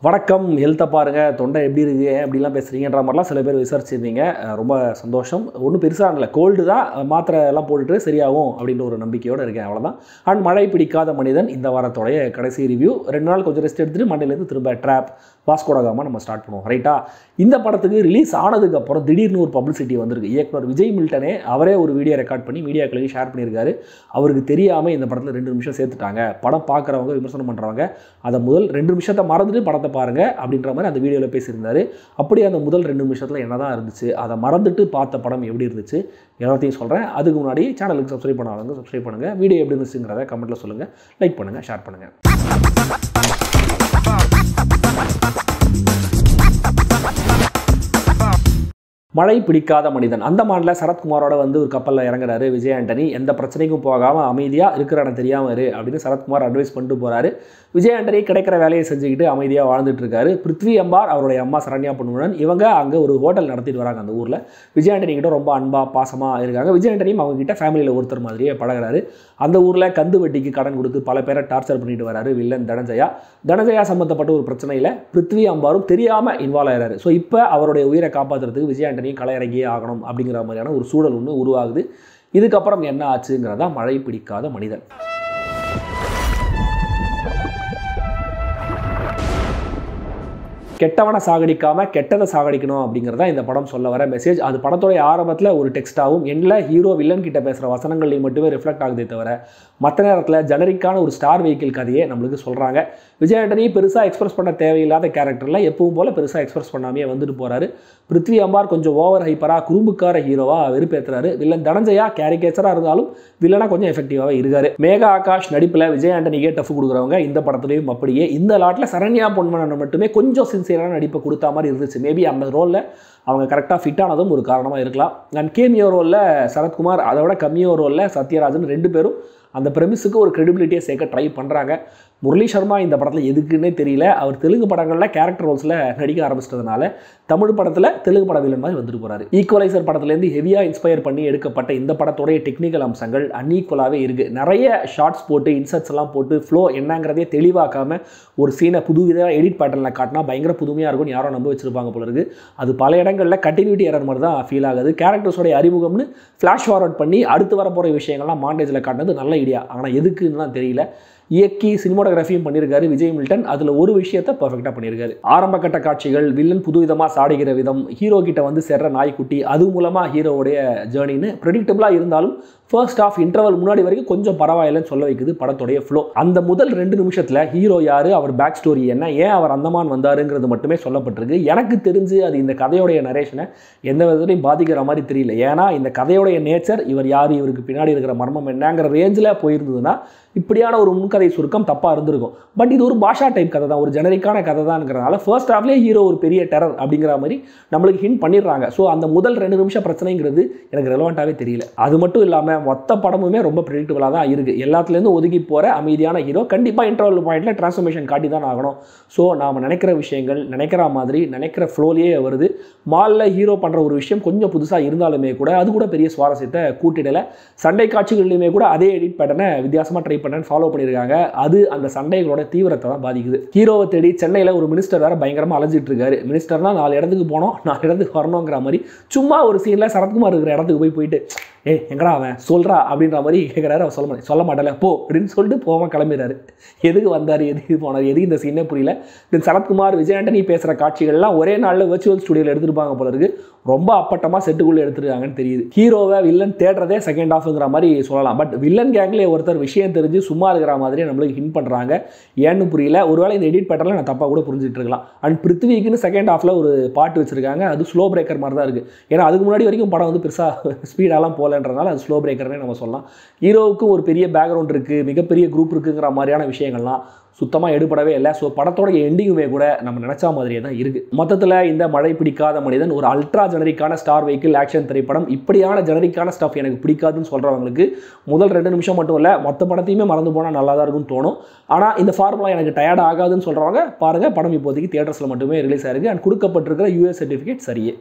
வணக்கம். ஹெல்த்தை பாருங்கள், தொண்டை எப்படி இருக்குது, அப்படிலாம் பேசுகிறீங்கன்ற மாதிரிலாம் சில பேர் விசாரிச்சிருந்தீங்க. ரொம்ப சந்தோஷம். ஒன்றும் பெருசாக இல்லை, கோல்டு தான், மாத்திரை எல்லாம் போட்டுட்டு சரியாகும் அப்படின்ற ஒரு நம்பிக்கையோடு இருக்கேன், அவ்வளோதான். அண்ட் மழை பிடிக்காத மனிதன் இந்த வாரத்தோடைய கடைசி ரிவ்யூ. 2 நாள் கொஞ்சம் ரெஸ்ட் எடுத்துகிட்டு மண்டேலேருந்து திரும்ப ட்ராப் வாஸ்கோ ட காமா நம்ம ஸ்டார்ட் பண்ணுவோம், ரைட்டா? இந்த படத்துக்கு ரிலீஸ் ஆனதுக்கப்புறம் திடீர்னு ஒரு பப்ளிசிட்டி வந்திருக்கு. இயக்குனர் விஜய் மில்டனே அவரே ஒரு வீடியோ ரெக்கார்ட் பண்ணி மீடியாக்களுக்கு ஷேர் பண்ணியிருக்காரு. அவருக்கு தெரியாமல் இந்த படத்தில் 2 நிமிஷம் சேர்த்துட்டாங்க. படம் பார்க்குறவங்க, விமர்சனம் பண்ணுறவங்க அதை முதல் 2 நிமிஷத்தை மறந்துட்டு படத்தை பாருங்க அப்படின்ற மாதிரி அந்த வீடியோவில் பேசியிருந்தாரு. அப்படி அந்த முதல் 2 நிமிஷத்தில் என்னதான் இருந்துச்சு, அதை மறந்துட்டு பார்த்த படம் எப்படி இருந்துச்சு எல்லாத்தையும் சொல்கிறேன். அதுக்கு முன்னாடி சேனலுக்கு சப்ஸ்கிரைப் பண்ணாதவங்க சப்ஸ்கிரைப் பண்ணுங்கள். வீடியோ எப்படி இருந்துச்சுங்கிறத கமெண்ட்டில் சொல்லுங்கள். லைக் பண்ணுங்கள், ஷேர் பண்ணுங்கள். மழை பிடிக்காத மனிதன். அந்தமானில் சரத்குமாரோட வந்து ஒரு கப்பலில் இறங்குறாரு விஜய் ஆண்டனி. எந்த பிரச்சனைக்கும் போகாமல் அமைதியாக இருக்கிற இடம் தெரியாமல் இரு அப்படின்னு சரத்குமார் அட்வைஸ் பண்ணிட்டு போகிறாரு. விஜய் ஆண்டனி கிடைக்கிற வேலையை செஞ்சுக்கிட்டு அமைதியாக வாழ்ந்துட்டு இருக்காரு. பிருத்வி அம்பார் அவருடைய அம்மா சரண்யா பொன்முடன் இவங்க அங்கே ஒரு ஹோட்டல் நடத்திட்டு வராங்க அந்த ஊரில். விஜய் ஆண்டனி கிட்ட ரொம்ப அன்பாக பாசமாக இருக்காங்க. விஜய் ஆண்டனியும் அவங்க கிட்ட ஃபேமிலியில் ஒருத்தர் மாதிரியே பழகிறாரு. அந்த ஊரில் கந்து வட்டிக்கு கடன் கொடுத்து பல பேரை டார்ச்சர் பண்ணிட்டு வராரு வில்லன் தனஞ்சயா. தனஞ்சயா சம்மந்தப்பட்ட ஒரு பிரச்சனையில் பிருத்வி அம்பாரும் தெரியாமல் இன்வால்வ் ஆகிறாரு. ஸோ இப்போ அவருடைய உயிரை காப்பாற்றுறதுக்கு விஜய் ஆண்டனி களை இறங்கியே ஆகணும் அப்படிங்கிற மாதிரியான ஒரு சூழல் ஒன்று உருவாகுது. இதுக்கப்புறம் என்ன ஆச்சுங்கிறதா மழை பிடிக்காத மனிதன். கெட்டவனை சாகடிக்காம கெட்டதை சாகடிக்கணும் அப்படிங்கிறதா இந்த படம் சொல்ல வர மெசேஜ். அது படத்தோடைய ஆரம்பத்தில் ஒரு டெக்ஸ்டாகவும் எண்ணில் ஹீரோ வில்லன் கிட்ட பேசுகிற வசனங்களையும் மட்டுமே ரிஃப்ளெக்ட் ஆகுதே தவிர மற்ற நேரத்தில் ஜெனரிக்கான ஒரு ஸ்டார் வெஹிக்கிள் கதையை நம்மளுக்கு சொல்கிறாங்க. விஜய் ஆண்டனி பெருசாக எக்ஸ்பிரஸ் பண்ண தேவையில்லாத கேரக்டரில் எப்பவும் போல் பெருசாக எக்ஸ்பிரஸ் பண்ணாமே வந்துட்டு போகிறாரு. பிருத்வி அம்பார் கொஞ்சம் ஓவர் ஹைப்பராக குறும்புக்கார ஹீரோவாக வெறுப்பேற்றுறாரு. வில்லன் தனஞ்சயா கேரிகேச்சராக இருந்தாலும் வில்லனாக கொஞ்சம் எஃபெக்டிவாக இருக்காரு. மேகா ஆகாஷ் நடிப்பில் விஜய் ஆண்டனிக்கே டஃப் கொடுக்குறவங்க இந்த படத்துலையும் அப்படியே. இந்த லாட்டில் சரண்யா பொன்முடன் மட்டுமே கொஞ்சம் சின்சியரான நடிப்பை கொடுத்த மாதிரி இருந்துச்சு. மேபி அந்த ரோலில் அவங்க கரெக்டாக ஃபிட் ஆனதும் ஒரு காரணமாக இருக்கலாம். அண்ட் கேமியோ ரோலில் சரத்குமார், அதை விட கம்மியோ ரோலில் சத்யராஜன் 2 பேரும் அந்த பிரமிஸுக்கு ஒரு கிரெடிபிலிட்டியை சேர்க்க ட்ரை பண்ணுறாங்க. முரளி சர்மா இந்த படத்தில் எதுக்குன்னே தெரியல. அவர் தெலுங்கு படங்களில் கேரக்டர் ரோல்ஸில் நடிக்க ஆரம்பிச்சிட்டதுனால தமிழ் படத்தில் தெலுங்கு பட வில்லன் மாதிரி வந்துட்டு போகிறாரு. ஈக்குவலைசர் படத்துலேருந்து ஹெவியாக இன்ஸ்பயர் பண்ணி எடுக்கப்பட்ட இந்த படத்தோடைய டெக்னிக்கல் அம்சங்கள் அன்ஈக்குவலாகவே இருக்குது. நிறைய ஷார்ட்ஸ் போட்டு இன்சர்ட்ஸ் எல்லாம் போட்டு ஃப்ளோ என்னங்கிறதே தெளிவாக்காமல் ஒரு சீனை புதுவித எடிட் பேட்டர்னில் காட்டினா பயங்கர புதுமையாக இருக்கும்னு யாரோ நம்ப வச்சுருப்பாங்க போல இருக்குது. அது பல இடங்களில் கண்டினியூட்டி எரர் மாதிரி தான் ஃபீல் ஆகுது. கேரக்டர்ஸோடைய அறிமுகம்னு ஃப்ளாஷ் ஃபார்வர்ட் பண்ணி அடுத்து வரப்போகிற விஷயங்கள்லாம் மாண்டேஜில் காட்டினது நல்ல ஐடியா. ஆனால் எதுக்குன்னு தான் தெரியல. இயக்கி சினிமோட்டோகிராஃபியும் பண்ணியிருக்காரு விஜய் மில்டன். அதில் ஒரு விஷயத்தை பர்ஃபெக்டாக பண்ணியிருக்காரு. ஆரம்ப கட்ட காட்சிகள், வில்லன் புதுவிதமாக சாடிக்கிற விதம், ஹீரோ கிட்ட வந்து சேர்ற நாய்க்குட்டி, அது மூலமாக ஹீரோவுடைய ஜேர்னின்னு ப்ரெடிக்டபிளாக இருந்தாலும் ஃபர்ஸ்ட் ஆஃப் இன்டர்வல் முன்னாடி வரைக்கும் கொஞ்சம் பரவாயில்லைன்னு சொல்ல வைக்குது படத்துடைய ஃப்ளோ. அந்த முதல் 2 நிமிஷத்தில் ஹீரோ யார், அவர் பேக் ஸ்டோரி என்ன, ஏன் அவர் அந்தமான் வந்தாருங்கிறது மட்டுமே சொல்லப்பட்டிருக்கு. எனக்கு தெரிஞ்சு அது இந்த கதையோடைய நரேஷனை எந்த விதத்தையும் பாதிக்கிற மாதிரி தெரியல. ஏன்னா இந்த கதையோடைய நேச்சர், இவர் யார், இவருக்கு பின்னாடி இருக்கிற மர்மம் என்னங்கிற ரேஞ்சில் போயிருந்ததுன்னா இப்படியான ஒரு முன்கதை சுருக்கம் தப்பாக இருந்திருக்கும். பட் இது ஒரு பாஷா டைப் கதை தான், ஒரு ஜெனரிக்கான கதை தான்ங்கிறதுனால ஃபர்ஸ்ட் ஹாஃப்லேயே ஹீரோ ஒரு பெரிய டெரர் அப்படிங்கிற மாதிரி நம்மளுக்கு ஹிண்ட் பண்ணிடுறாங்க. ஸோ அந்த முதல் 2 நிமிஷம் பிரச்சனைங்கிறது எனக்கு ரெலவெண்ட்டாகவே தெரியல. அது மட்டும் இல்லாமல் மொத்த படமுமே ரொம்ப ப்ரெடிக்டபிளாக தான் இருக்குது. எல்லாத்துலேருந்து ஒதுக்கி போகிற அமைதியான ஹீரோ கண்டிப்பாக இன்டர்வல் பாயிண்டில் டிரான்ஸ்ஃபர்மேஷன் காட்டி தான் ஆகணும். ஸோ நாம் நினைக்கிற விஷயங்கள் நினைக்கிற மாதிரி நினைக்கிற ஃப்ளோலேயே வருது. மாலில் ஹீரோ பண்ணுற ஒரு விஷயம் கொஞ்சம் புதுசாக இருந்தாலுமே கூட அது கூட பெரிய சுவாரஸ்யத்தை கூட்டிடலை. சண்டை காட்சிகள்லையுமே கூட அதே எடிட் பேட்டர்னை வித்தியாசமாக ட்ரை பண்ணேன்னு ஃபாலோ பண்ணியிருக்காங்க. அது அந்த சண்டைகளோட தீவிரத்தை தான் பாதிக்குது. ஹீரோவை தேடி சென்னையில் ஒரு மினிஸ்டர் வேறு பயங்கரமாக அலைஞ்சிட்டு இருக்காரு. மினிஸ்டர்னா 4 இடத்துக்கு போனோம், 4 இடத்துக்கு வரணுங்கிற மாதிரி சும்மா ஒரு சீனில் சரத்குமார் இருக்கிற இடத்துக்கு போயிட்டு எங்கடா அவன் சொல்கிறா அப்படின்ற மாதிரி கேட்குறாரு. அவர் சொல்ல மாட்டேல போ அப்படின்னு சொல்லிட்டு போகாமல் கிளம்பிடுறாரு. எதுக்கு வந்தார், எதுக்கு போனார், எதுக்கு இந்த சீனே புரியல. தென் சரத்குமார் விஜய் ஆண்டனி பேசுகிற காட்சிகள்லாம் ஒரே நாளில் வெர்ச்சுவல் ஸ்டுடியோவில் எடுத்துருப்பாங்க போல இருக்குது. ரொம்ப அப்பட்டமாக செட்டுக்குள்ளே எடுத்துருக்காங்கன்னு தெரியுது. ஹீரோவை வில்லன் தேடுறதே செகண்ட் ஹாஃப்ங்கிற மாதிரி சொல்லலாம். பட் வில்லன் கேங்லேயே ஒருத்தர் விஷயம் தெரிஞ்சு சும்மா இருக்கிற மாதிரி நம்மளுக்கு ஹிண்ட் பண்ணுறாங்க. ஏன்னு புரியல. ஒருவேளை இந்த எடிட் பேட்டர்ல நான் தப்பாக கூட புரிஞ்சுட்டு இருக்கலாம். அண்ட் பிருத்விக்குன்னு செகண்ட் ஹாஃபில் ஒரு பாட்டு வச்சிருக்காங்க. அது ஸ்லோ பிரேக்கர் மாதிரி தான் இருக்குது. ஏன்னா அதுக்கு முன்னாடி வரைக்கும் படம் வந்து பெருசாக ஸ்பீடாலாம் போகலன்றதுனால அது ஸ்லோ பிரேக்கர்னே நம்ம சொல்லலாம். ஹீரோவுக்கு ஒரு பெரிய பேக்ரவுண்ட் இருக்குது, மிகப்பெரிய குரூப் இருக்குங்கிற மாதிரியான விஷயங்கள்லாம் சுத்தமாக எடுபடவே இல்லை. ஸோ படத்தோட எண்டிங்குமே கூட நம்ம நினச்சா மாதிரியே தான் இருக்குது. மொத்தத்தில் இந்த மழை பிடிக்காத மனிதன் ஒரு அல்ட்ரா ஜெனரிக்கான ஸ்டார் வெஹிக்கிள் ஆக்ஷன் திரைப்படம். இப்படியான ஜெனரிக்கான ஸ்டஃப் எனக்கு பிடிக்காதுன்னு சொல்கிறவங்களுக்கு முதல் 2 நிமிஷம் மட்டும் இல்லை மொத்த படத்தையுமே மறந்து போனால் நல்லா தான் இருக்கும்னு தோணும். ஆனால் இந்த ஃபார்முலா எனக்கு டயர்ட் ஆகாதுன்னு சொல்கிறவங்க பாருங்கள், படம் இப்போதைக்கு தியேட்டர்ஸில் மட்டுமே ரிலீஸ் ஆயிருக்கு. அண்ட் கொடுக்கப்பட்டிருக்கிற US சர்டிஃபிகேட் சரியே.